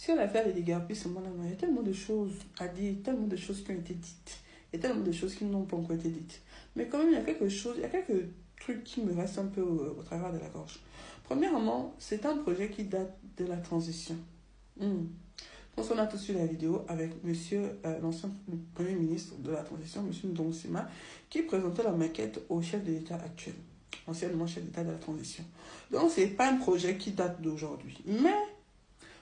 sur l'affaire des déguerpissements, il y a tellement de choses à dire, tellement de choses qui ont été dites, et tellement de choses qui n'ont pas encore été dites. Mais quand même, il y a quelque chose, il y a quelques trucs qui me restent un peu au travers de la gorge. Premièrement, c'est un projet qui date de la transition. On a tous vu la vidéo avec l'ancien Premier ministre de la transition, M. Ndong-Sima, qui présentait la maquette au chef de l'État actuel, anciennement chef d'État de la transition. Donc, ce n'est pas un projet qui date d'aujourd'hui. Mais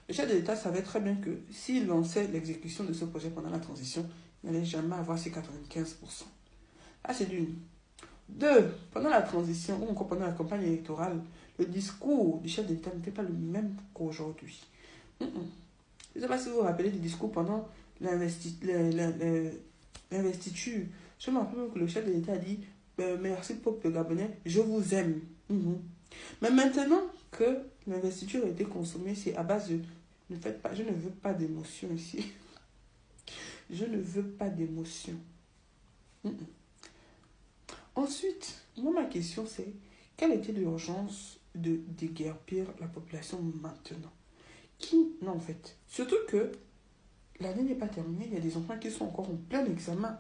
le chef de l'État savait très bien que s'il lançait l'exécution de ce projet pendant la transition, il n'allait jamais avoir ces 95%. Ah, c'est d'une. Deux, pendant la transition, ou encore pendant la campagne électorale, le discours du chef de l'État n'était pas le même qu'aujourd'hui. Je ne sais pas si vous vous rappelez du discours pendant l'investiture. Je me rappelle que le chef de l'État a dit merci peuple gabonais, je vous aime. Mais maintenant que l'investiture a été consommée, c'est à base de je ne veux pas d'émotion ici. Je ne veux pas d'émotion. Ensuite, moi, ma question c'est quelle était l'urgence de déguerpir la population maintenant? Non, en fait. Surtout que l'année n'est pas terminée, il y a des enfants qui sont encore en plein examen.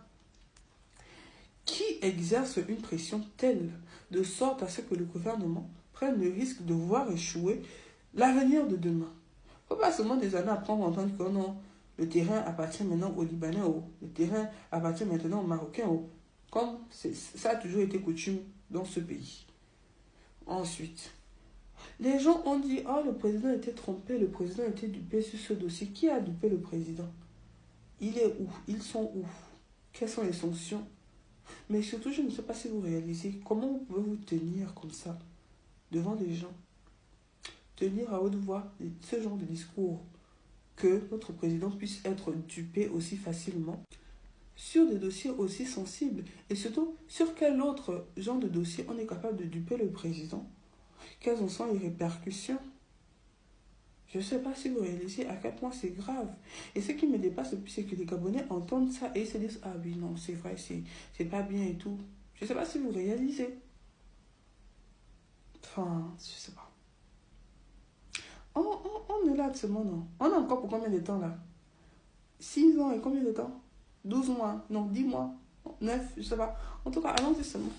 Qui exerce une pression telle de sorte à ce que le gouvernement prenne le risque de voir échouer l'avenir de demain? Il ne faut pas seulement des années après entendre que non, le terrain appartient maintenant aux Libanais, le terrain appartient maintenant aux Marocains, comme ça a toujours été coutume dans ce pays. Ensuite, les gens ont dit, oh, le président était trompé, le président était dupé sur ce dossier. Qui a dupé le président? Il est où? Ils sont où? Quelles sont les sanctions? Mais surtout, je ne sais pas si vous réalisez, comment vous pouvez vous tenir comme ça, devant des gens, tenir à haute voix ce genre de discours, que notre président puisse être dupé aussi facilement sur des dossiers aussi sensibles, et surtout, sur quel autre genre de dossier on est capable de duper le président? Quelles en sont les répercussions? Je ne sais pas si vous réalisez à quel point c'est grave. Et ce qui me dépasse le plus, c'est que les Gabonais entendent ça et ils se disent « Ah oui, non, c'est vrai, c'est pas bien et tout. » Je ne sais pas si vous réalisez. Enfin, je ne sais pas. On est là actuellement, non? On a encore pour combien de temps là? 6 ans et combien de temps? 12 mois, non, 10 mois, 9, je ne sais pas. En tout cas, allons-y seulement.